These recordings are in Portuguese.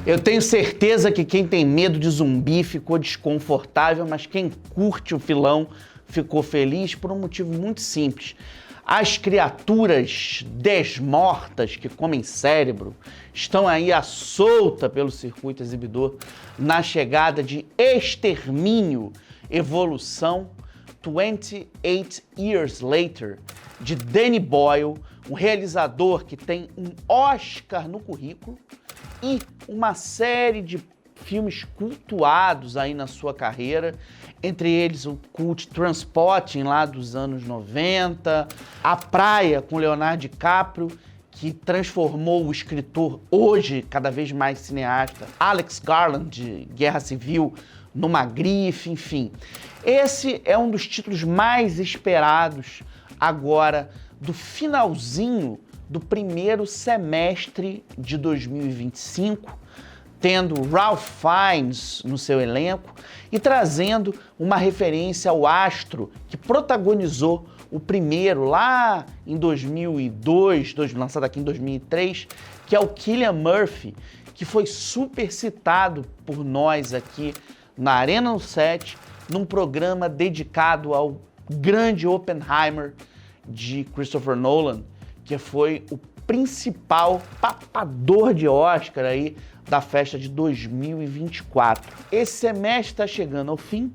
Eu tenho certeza que quem tem medo de zumbi ficou desconfortável, mas quem curte o filão ficou feliz por um motivo muito simples. As criaturas desmortas que comem cérebro estão aí à solta pelo circuito exibidor na chegada de Extermínio, Evolução, 28 Years Later, de Danny Boyle, um realizador que tem um Oscar no currículo e uma série de filmes cultuados aí na sua carreira, entre eles o cult Transporting lá dos anos 90, A Praia com Leonardo DiCaprio, que transformou o escritor, hoje cada vez mais cineasta, Alex Garland, de Guerra Civil, numa grife, enfim. Esse é um dos títulos mais esperados agora do finalzinho do primeiro semestre de 2025, tendo Ralph Fiennes no seu elenco e trazendo uma referência ao astro que protagonizou o primeiro lá em 2002, lançado aqui em 2003, que é o Cillian Murphy, que foi super citado por nós aqui na Arena no Set, num programa dedicado ao grande Oppenheimer de Christopher Nolan, que foi o principal papador de Oscar aí da festa de 2024. Esse semestre está chegando ao fim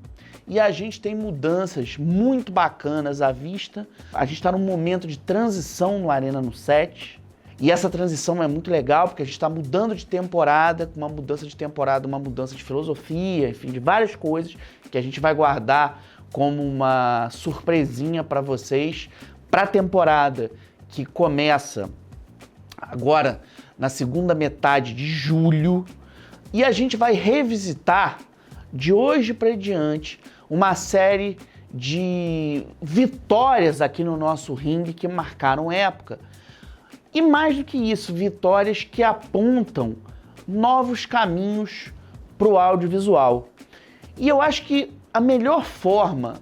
e a gente tem mudanças muito bacanas à vista. A gente está num momento de transição no Arena no Set e essa transição é muito legal porque a gente está mudando de temporada, com uma mudança de temporada, uma mudança de filosofia, enfim, de várias coisas que a gente vai guardar como uma surpresinha para vocês para a temporada que começa agora na segunda metade de julho, e a gente vai revisitar de hoje para diante uma série de vitórias aqui no nosso ringue que marcaram época. E mais do que isso, vitórias que apontam novos caminhos para o audiovisual. E eu acho que a melhor forma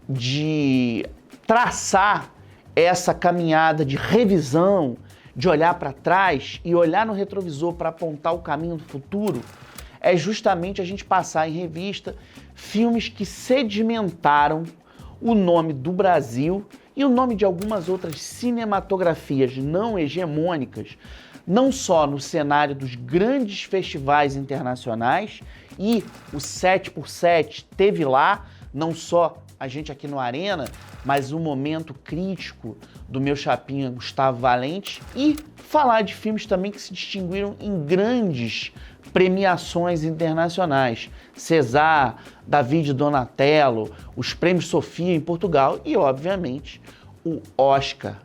de traçar essa caminhada de revisão, de olhar para trás e olhar no retrovisor para apontar o caminho do futuro, é justamente a gente passar em revista filmes que sedimentaram o nome do Brasil e o nome de algumas outras cinematografias não hegemônicas, não só no cenário dos grandes festivais internacionais, e o 7x7 teve lá, não só a gente aqui no Arena, mas um momento crítico do meu chapinha Gustavo Valente, e falar de filmes também que se distinguiram em grandes premiações internacionais. César, David Donatello, os prêmios Sofia em Portugal e, obviamente, o Oscar,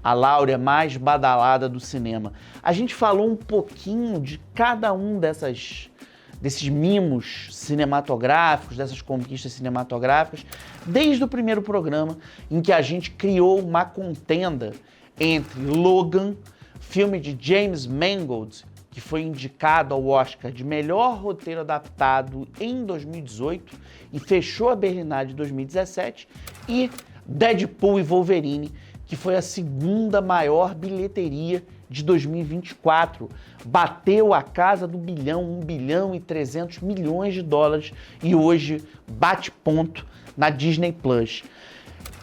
a laurea mais badalada do cinema. A gente falou um pouquinho de cada um desses mimos cinematográficos, dessas conquistas cinematográficas, desde o primeiro programa em que a gente criou uma contenda entre Logan, filme de James Mangold, que foi indicado ao Oscar de melhor roteiro adaptado em 2018 e fechou a Berlinale de 2017, e Deadpool e Wolverine, que foi a segunda maior bilheteria de 2024, bateu a casa do bilhão, 1 bilhão e 300 milhões de dólares, e hoje bate ponto na Disney Plus.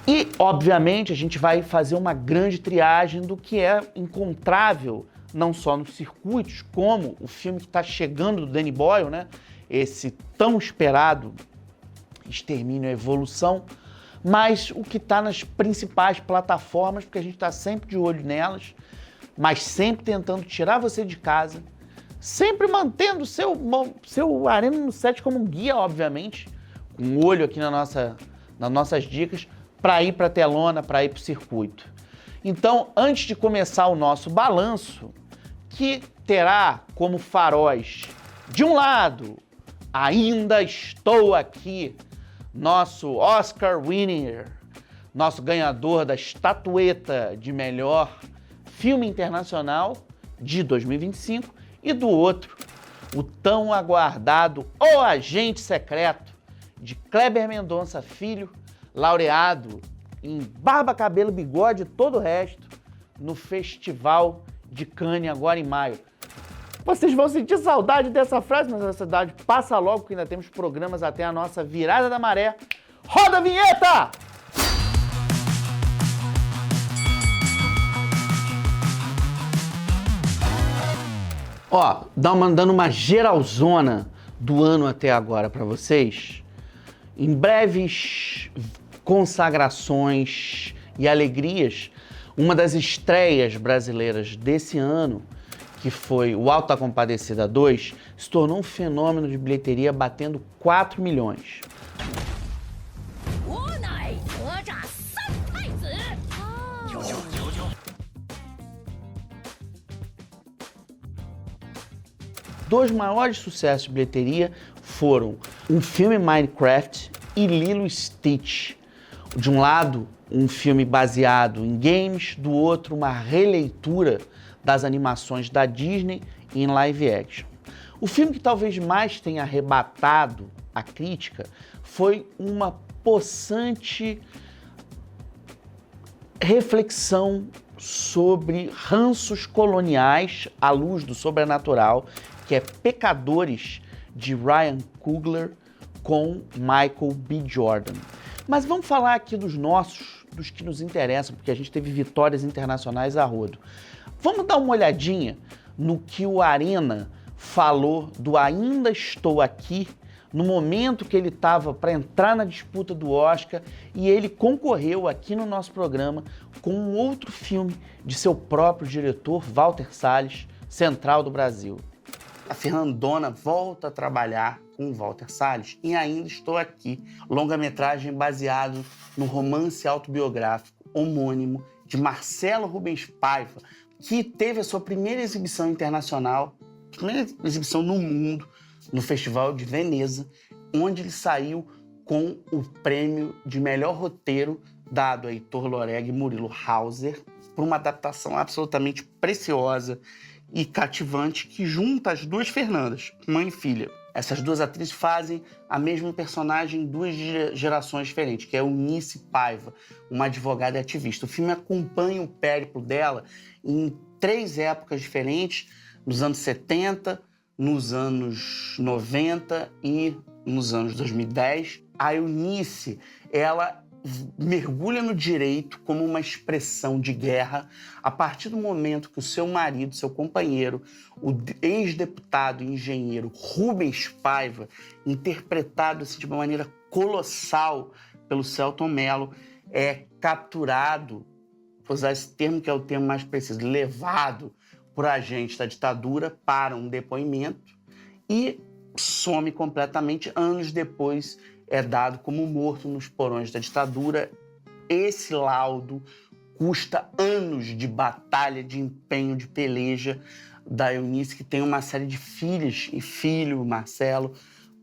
E, obviamente, a gente vai fazer uma grande triagem do que é encontrável, não só nos circuitos, como o filme que está chegando do Danny Boyle, né? Esse tão esperado Extermínio, Evolução, mas o que está nas principais plataformas, porque a gente está sempre de olho nelas, mas sempre tentando tirar você de casa, sempre mantendo seu Arena no Set como um guia, obviamente, com um olho aqui nas nossas dicas, para ir para a telona, para ir para o circuito. Então, antes de começar o nosso balanço, que terá como faróis, de um lado, Ainda Estou Aqui, nosso Oscar winner, nosso ganhador da estatueta de melhor filme internacional de 2025, e do outro, o tão aguardado O Agente Secreto, de Kleber Mendonça Filho, laureado em Barba, Cabelo, Bigode e todo o resto, no Festival de Cannes agora em maio. Vocês vão sentir saudade dessa frase, mas a saudade passa logo, porque ainda temos programas até a nossa virada da maré. Roda a vinheta! Ó, dando uma geralzona do ano até agora para vocês. Em breves consagrações e alegrias, uma das estreias brasileiras desse ano, que foi o Auto da Compadecida 2, se tornou um fenômeno de bilheteria, batendo 4 milhões. Dois maiores sucessos de bilheteria foram um filme Minecraft e Lilo Stitch. De um lado, um filme baseado em games, do outro, uma releitura das animações da Disney em live action. O filme que talvez mais tenha arrebatado a crítica foi uma possante reflexão sobre ranços coloniais à luz do sobrenatural, que é Pecadores, de Ryan Coogler, com Michael B. Jordan. Mas vamos falar aqui dos nossos, dos que nos interessam, porque a gente teve vitórias internacionais a rodo. Vamos dar uma olhadinha no que o Arena falou do Ainda Estou Aqui, no momento que ele estava para entrar na disputa do Oscar, e ele concorreu aqui no nosso programa com um outro filme de seu próprio diretor, Walter Salles, Central do Brasil. A Fernandona volta a trabalhar com Walter Salles e Ainda Estou Aqui, longa-metragem baseado no romance autobiográfico homônimo de Marcelo Rubens Paiva, que teve a sua primeira exibição internacional, primeira exibição no mundo, no Festival de Veneza, onde ele saiu com o prêmio de melhor roteiro dado a Heitor Loreg e Murilo Hauser, por uma adaptação absolutamente preciosa e cativante que junta as duas Fernandas, mãe e filha. Essas duas atrizes fazem a mesma personagem em duas gerações diferentes, que é Eunice Paiva, uma advogada e ativista. O filme acompanha o périplo dela em 3 épocas diferentes, nos anos 70, nos anos 90 e nos anos 2010. A Eunice, ela mergulha no direito como uma expressão de guerra a partir do momento que o seu marido, seu companheiro, o ex-deputado e engenheiro Rubens Paiva, interpretado assim, de uma maneira colossal pelo Selton Mello, é capturado, vou usar esse termo que é o termo mais preciso, levado por agentes da ditadura para um depoimento e some completamente. Anos depois é dado como morto nos porões da ditadura. Esse laudo custa anos de batalha, de empenho, de peleja da Eunice, que tem uma série de filhas e filho, Marcelo,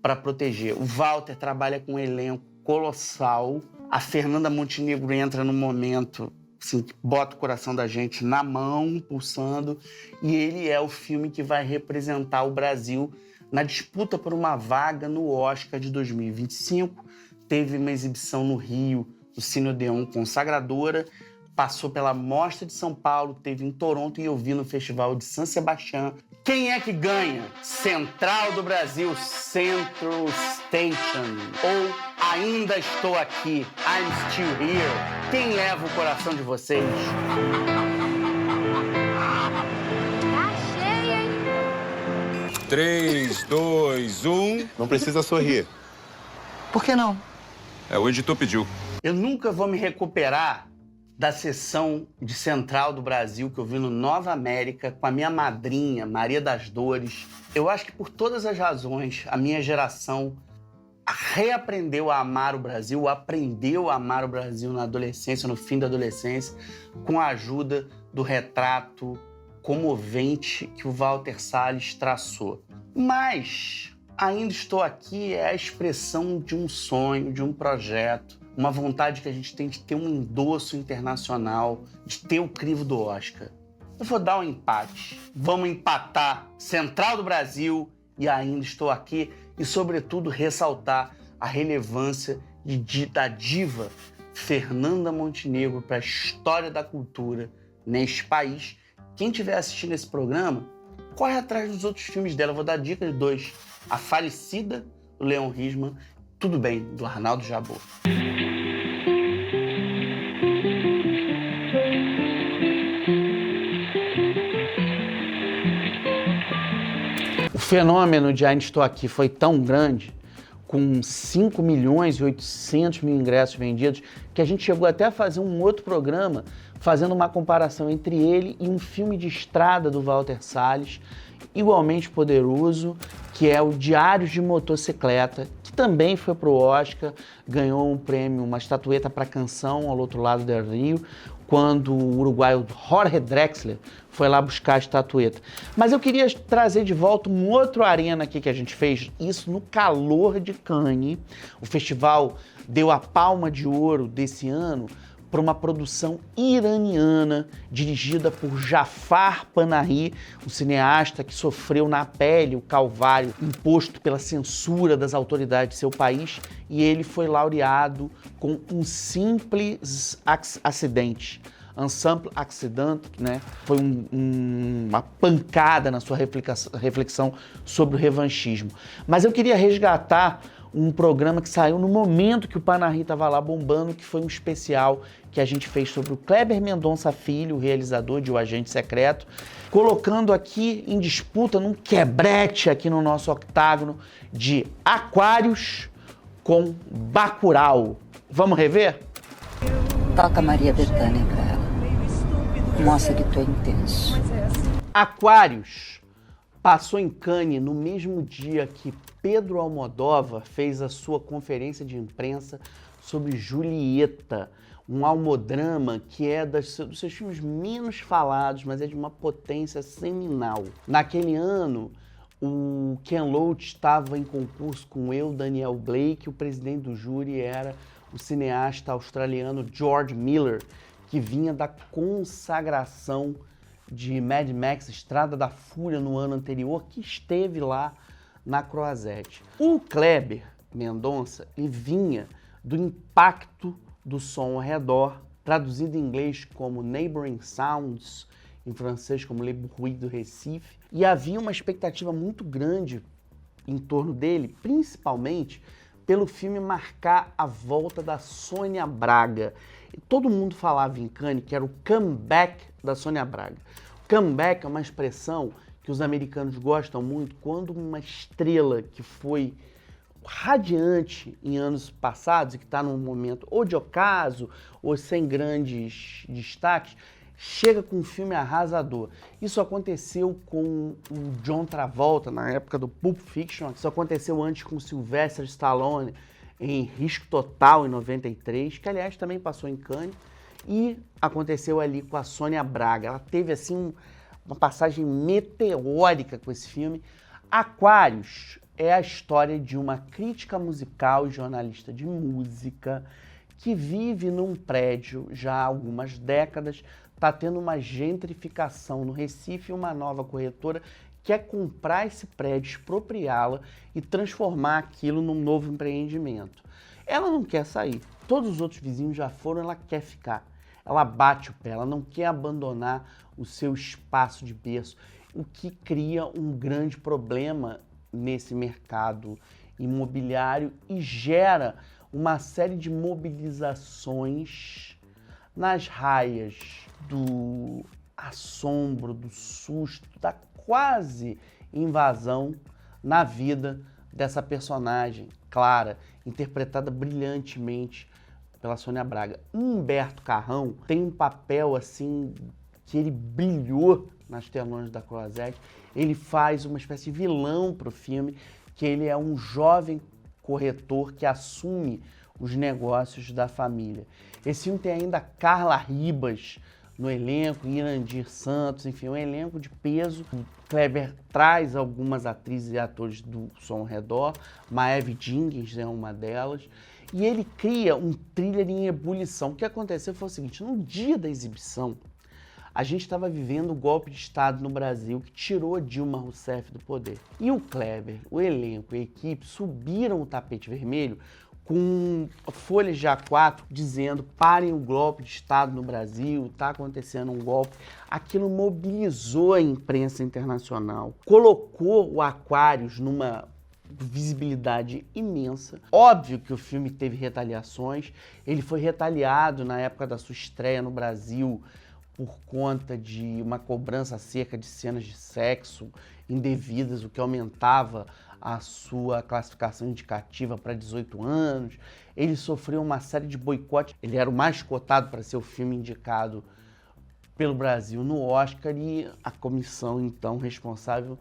para proteger. O Walter trabalha com um elenco colossal. A Fernanda Montenegro entra no momento assim, que bota o coração da gente na mão, pulsando, e ele é o filme que vai representar o Brasil na disputa por uma vaga no Oscar de 2025. Teve uma exibição no Rio, no Cine Odeon Consagradora, passou pela Mostra de São Paulo, teve em Toronto e eu vi no Festival de San Sebastián. Quem é que ganha? Central do Brasil, Central Station, ou Ainda Estou Aqui, I'm Still Here. Quem leva o coração de vocês? 3, 2, 1... Não precisa sorrir. Por que não? O editor pediu. Eu nunca vou me recuperar da sessão de Central do Brasil que eu vi no Nova América com a minha madrinha, Maria das Dores. Eu acho que por todas as razões, a minha geração reaprendeu a amar o Brasil, aprendeu a amar o Brasil na adolescência, no fim da adolescência, com a ajuda do retrato comovente que o Walter Salles traçou. Mas Ainda Estou Aqui é a expressão de um sonho, de um projeto, uma vontade que a gente tem de ter um endosso internacional, de ter o crivo do Oscar. Eu vou dar um empate. Vamos empatar Central do Brasil e Ainda Estou Aqui e, sobretudo, ressaltar a relevância da diva Fernanda Montenegro para a história da cultura neste país. Quem estiver assistindo esse programa, corre atrás dos outros filmes dela. Eu vou dar dica de 2. A Falecida, do Leon Risman, Tudo Bem, do Arnaldo Jabor. O fenômeno de Ainda Estou Aqui foi tão grande, com 5 milhões e 800 mil ingressos vendidos, que a gente chegou até a fazer um outro programa fazendo uma comparação entre ele e um filme de estrada do Walter Salles, igualmente poderoso, que é o Diários de Motocicleta, que também foi pro Oscar, ganhou um prêmio, uma estatueta para canção ao outro lado do Rio, quando o uruguaio Jorge Drexler foi lá buscar a estatueta. Mas eu queria trazer de volta um outro arena aqui que a gente fez, isso no calor de Cannes. O festival deu a palma de ouro desse ano para uma produção iraniana dirigida por Jafar Panahi, um cineasta que sofreu na pele o calvário imposto pela censura das autoridades de seu país, e ele foi laureado com um simples acidente. Un Simple Accident, né? Foi uma pancada na sua reflexão sobre o revanchismo. Mas eu queria resgatar um programa que saiu no momento que o Panahi estava lá bombando, que foi um especial que a gente fez sobre o Kleber Mendonça Filho, o realizador de O Agente Secreto, colocando aqui em disputa, num quebrete aqui no nosso octágono, de Aquários com Bacurau. Vamos rever? Toca Maria Bethânia pra ela. Mostra que tu é intenso. Aquários passou em Cannes no mesmo dia que Pedro Almodóvar fez a sua conferência de imprensa sobre Julieta, um almodrama que é dos seus filmes menos falados, mas é de uma potência seminal. Naquele ano, o Ken Loach estava em concurso com Daniel Blake, o presidente do júri era o cineasta australiano George Miller, que vinha da consagração de Mad Max Estrada da Fúria no ano anterior, que esteve lá na Croisette. O Kleber Mendonça, ele vinha do impacto do som ao redor, traduzido em inglês como Neighboring Sounds, em francês como Le Bruit do Recife, e havia uma expectativa muito grande em torno dele, principalmente pelo filme marcar a volta da Sônia Braga. E todo mundo falava em Cannes que era o comeback da Sônia Braga. O comeback é uma expressão que os americanos gostam muito quando uma estrela que foi radiante em anos passados e que está num momento ou de ocaso ou sem grandes destaques, chega com um filme arrasador. Isso aconteceu com o John Travolta na época do Pulp Fiction, isso aconteceu antes com o Sylvester Stallone em Risco Total, em 93, que aliás também passou em Cannes, e aconteceu ali com a Sônia Braga. Ela teve assim uma passagem meteórica com esse filme. Aquários é a história de uma crítica musical e jornalista de música que vive num prédio já há algumas décadas, está tendo uma gentrificação no Recife e uma nova corretora quer comprar esse prédio, expropriá-la e transformar aquilo num novo empreendimento. Ela não quer sair, todos os outros vizinhos já foram, ela quer ficar. Ela bate o pé, ela não quer abandonar o seu espaço de berço, o que cria um grande problema nesse mercado imobiliário e gera uma série de mobilizações nas raias do assombro, do susto, da quase invasão na vida dessa personagem, Clara, interpretada brilhantemente pela Sônia Braga. Humberto Carrão tem um papel assim que ele brilhou nas telões da Croisette. Ele faz uma espécie de vilão para o filme, que ele é um jovem corretor que assume os negócios da família. Esse filme tem ainda Carla Ribas no elenco, Irandir Santos, enfim, um elenco de peso. O Kleber traz algumas atrizes e atores do som ao redor, Maeve Jenkins é uma delas, e ele cria um thriller em ebulição. O que aconteceu foi o seguinte: no dia da exibição, a gente estava vivendo o golpe de Estado no Brasil que tirou Dilma Rousseff do poder. E o Kleber, o elenco e a equipe subiram o tapete vermelho com folhas de A4 dizendo: parem o golpe de Estado no Brasil, está acontecendo um golpe. Aquilo mobilizou a imprensa internacional, colocou o Aquarius numa visibilidade imensa. Óbvio que o filme teve retaliações, ele foi retaliado na época da sua estreia no Brasil por conta de uma cobrança acerca de cenas de sexo indevidas, o que aumentava a sua classificação indicativa para 18 anos. Ele sofreu uma série de boicotes. Ele era o mais cotado para ser o filme indicado pelo Brasil no Oscar e a comissão, então, responsável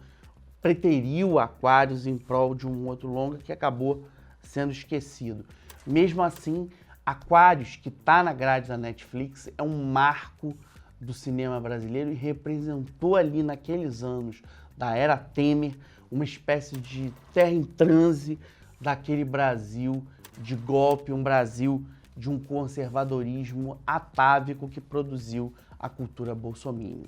preteriu Aquarius em prol de um outro longa que acabou sendo esquecido. Mesmo assim, Aquarius, que está na grade da Netflix, é um marco do cinema brasileiro e representou ali naqueles anos da era Temer uma espécie de terra em transe daquele Brasil de golpe, um Brasil de um conservadorismo atávico que produziu a cultura bolsominion.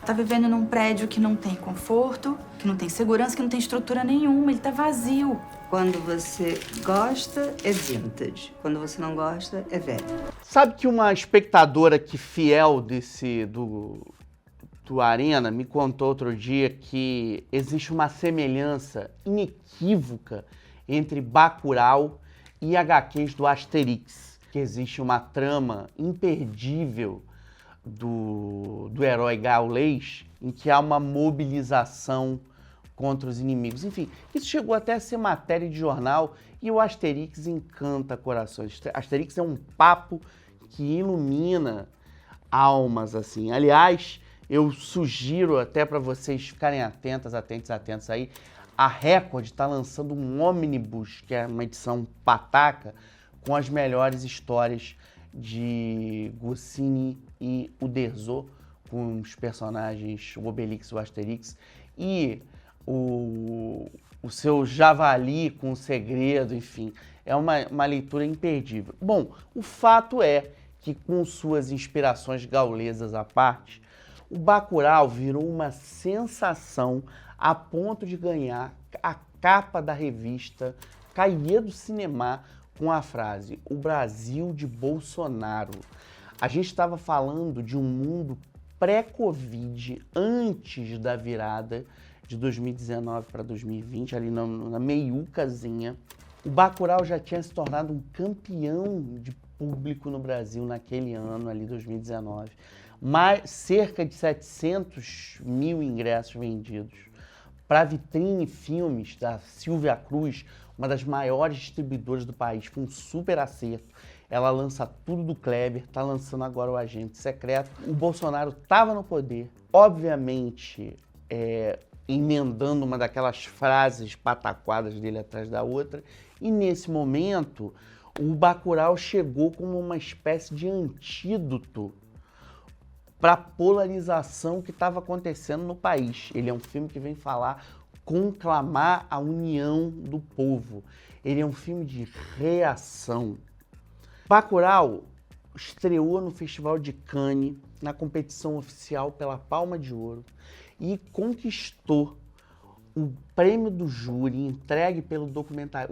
Tá vivendo num prédio que não tem conforto, que não tem segurança, que não tem estrutura nenhuma, ele tá vazio. Quando você gosta, é vintage. Quando você não gosta, é velho. Sabe que uma espectadora que fiel do Arena me contou outro dia que existe uma semelhança inequívoca entre Bacurau e HQs do Asterix, que existe uma trama imperdível do herói gaulês em que há uma mobilização contra os inimigos. Enfim, isso chegou até a ser matéria de jornal e o Asterix encanta corações. Asterix é um papo que ilumina almas, assim. Aliás, eu sugiro até para vocês ficarem atentos aí. A Record está lançando um ônibus, que é uma edição pataca, com as melhores histórias de Goscinny e Uderzo, com os personagens, o Obelix e o Asterix, e o seu Javali com o Segredo, enfim, é uma leitura imperdível. Bom, o fato é que, com suas inspirações gaulesas à parte, o Bacurau virou uma sensação a ponto de ganhar a capa da revista Cahiers du Cinéma com a frase: o Brasil de Bolsonaro. A gente estava falando de um mundo pré-Covid, antes da virada de 2019 para 2020, ali na meiucazinha. O Bacurau já tinha se tornado um campeão de público no Brasil naquele ano, ali 2019. Cerca de 700 mil ingressos vendidos. Para a Vitrine Filmes, da Silvia Cruz, uma das maiores distribuidoras do país, foi um super acerto. Ela lança tudo do Kleber, está lançando agora o Agente Secreto. O Bolsonaro estava no poder, obviamente, emendando uma daquelas frases pataquadas dele atrás da outra, e nesse momento o Bacurau chegou como uma espécie de antídoto para a polarização que estava acontecendo no país. Ele é um filme que vem conclamar a união do povo. Ele é um filme de reação. Bacurau estreou no Festival de Cannes, na competição oficial pela Palma de Ouro, e conquistou o prêmio do júri entregue pelo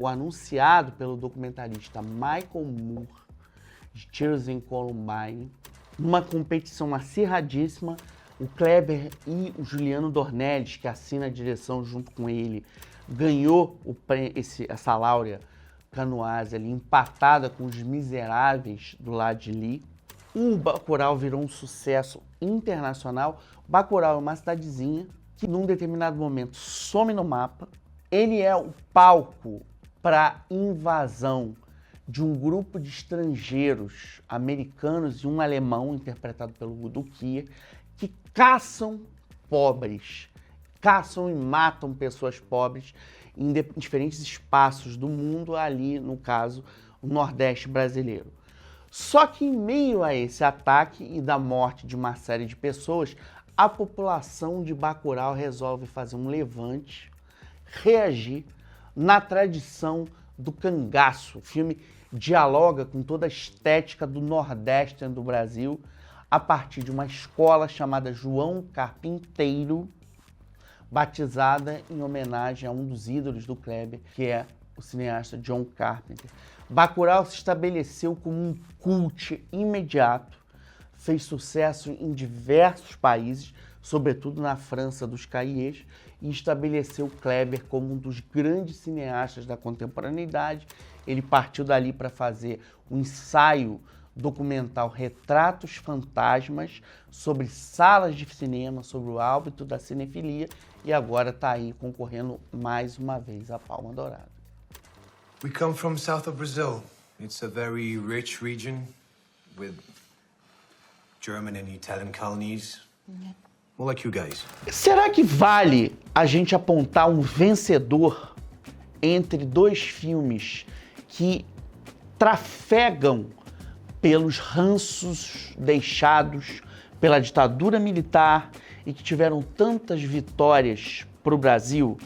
anunciado pelo documentarista Michael Moore, de Tears in Columbine, numa competição acirradíssima. O Kleber e o Juliano Dornelles, que assina a direção junto com ele, ganhou essa Láurea Canoase ali, empatada com Os Miseráveis do Ladji Ly. O Bacurau virou um sucesso internacional. Bacurau é uma cidadezinha que, num determinado momento, some no mapa. Ele é o palco para invasão de um grupo de estrangeiros, americanos e um alemão, interpretado pelo Udo Kier, que caçam pobres, caçam e matam pessoas pobres em diferentes espaços do mundo, ali, no caso, o Nordeste brasileiro. Só que, em meio a esse ataque e da morte de uma série de pessoas, a população de Bacurau resolve fazer um levante, reagir na tradição do cangaço. O filme dialoga com toda a estética do Nordeste do Brasil, a partir de uma escola chamada João Carpinteiro, batizada em homenagem a um dos ídolos do Kleber, que é o cineasta John Carpenter. Bacurau se estabeleceu como um cult imediato, fez sucesso em diversos países, sobretudo na França dos Cahiers, e estabeleceu Kleber como um dos grandes cineastas da contemporaneidade. Ele partiu dali para fazer um ensaio documental Retratos Fantasmas sobre salas de cinema, sobre o hábito da cinefilia, e agora está aí concorrendo mais uma vez à Palma Dourada. We come from south of Brazil. It's a very rich region with German and Italian colonies. More like you guys. Será que vale a gente apontar um vencedor entre dois filmes que trafegam pelos ranços deixados pela ditadura militar e que tiveram tantas vitórias para o Brasil?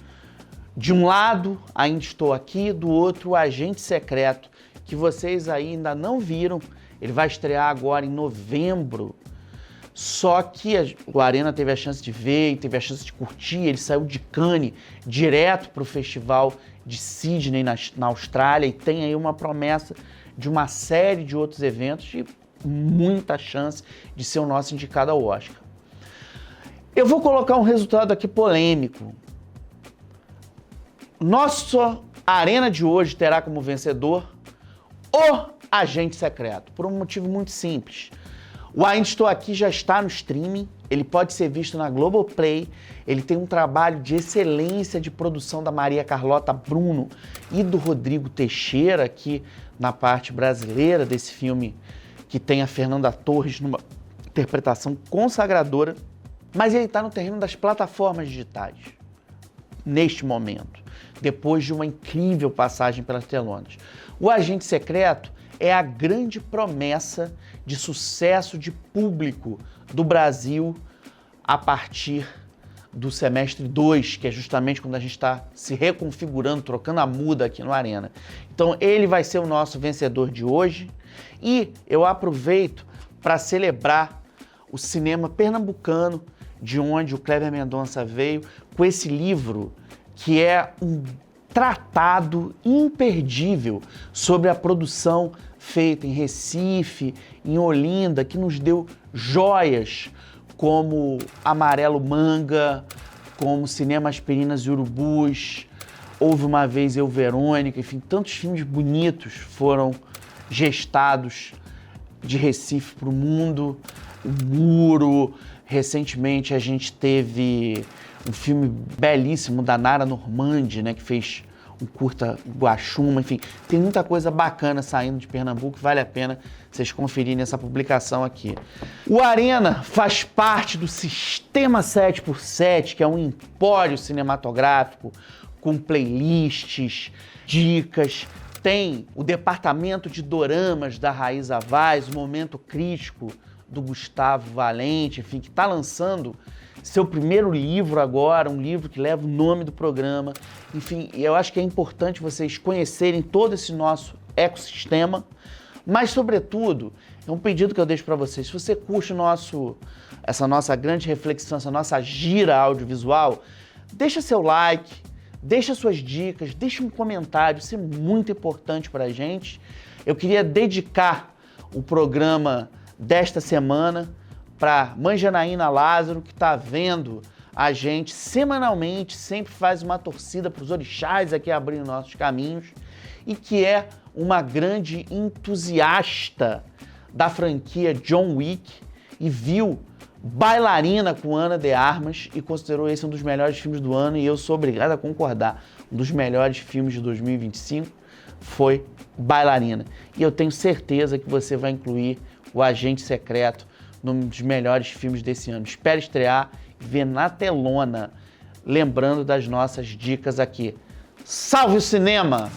De um lado, Ainda Estou Aqui, do outro, O Agente Secreto, que vocês aí ainda não viram. Ele vai estrear agora em novembro. Só que o Arena teve a chance de ver, teve a chance de curtir. Ele saiu de Cannes direto para o Festival de Sydney, na Austrália, e tem aí uma promessa de uma série de outros eventos e muita chance de ser o nosso indicado ao Oscar. Eu vou colocar um resultado aqui polêmico. Nossa Arena de hoje terá como vencedor O Agente Secreto, por um motivo muito simples. O Ainda Estou Aqui já está no streaming, ele pode ser visto na Globoplay, ele tem um trabalho de excelência de produção da Maria Carlota Bruno e do Rodrigo Teixeira, aqui na parte brasileira desse filme, que tem a Fernanda Torres numa interpretação consagradora, mas ele está no terreno das plataformas digitais, neste momento, depois de uma incrível passagem pelas telonas. O Agente Secreto é a grande promessa de sucesso de público do Brasil a partir do semestre 2, que é justamente quando a gente está se reconfigurando, trocando a muda aqui no Arena. Então ele vai ser o nosso vencedor de hoje e eu aproveito para celebrar o cinema pernambucano, de onde o Kleber Mendonça veio, com esse livro que é um tratado imperdível sobre a produção feita em Recife, em Olinda, que nos deu joias como Amarelo Manga, como Cinema Aspirinas e Urubus, Houve Uma Vez Eu, Verônica, enfim, tantos filmes bonitos foram gestados de Recife para o mundo. O Muro, recentemente a gente teve um filme belíssimo da Nara Normandi, né, que fez um curta Guaxuma, enfim, tem muita coisa bacana saindo de Pernambuco, vale a pena vocês conferirem essa publicação aqui. O Arena faz parte do Sistema 7x7, que é um empório cinematográfico com playlists, dicas, tem o departamento de doramas da Raíza Vaz, o Momento Crítico do Gustavo Valente, enfim, que está lançando seu primeiro livro agora, um livro que leva o nome do programa. Enfim, eu acho que é importante vocês conhecerem todo esse nosso ecossistema, mas, sobretudo, é um pedido que eu deixo para vocês. Se você curte essa nossa grande reflexão, essa nossa gira audiovisual, deixa seu like, deixa suas dicas, deixa um comentário, isso é muito importante para a gente. Eu queria dedicar o programa desta semana para mãe Janaína Lázaro, que está vendo a gente semanalmente, sempre faz uma torcida para os orixás aqui abrindo nossos caminhos, e que é uma grande entusiasta da franquia John Wick e viu Bailarina com Ana de Armas e considerou esse um dos melhores filmes do ano, e eu sou obrigado a concordar. Um dos melhores filmes de 2025 foi Bailarina. E eu tenho certeza que você vai incluir O Agente Secreto num dos melhores filmes desse ano. Espero estrear e ver na telona, lembrando das nossas dicas aqui. Salve o cinema!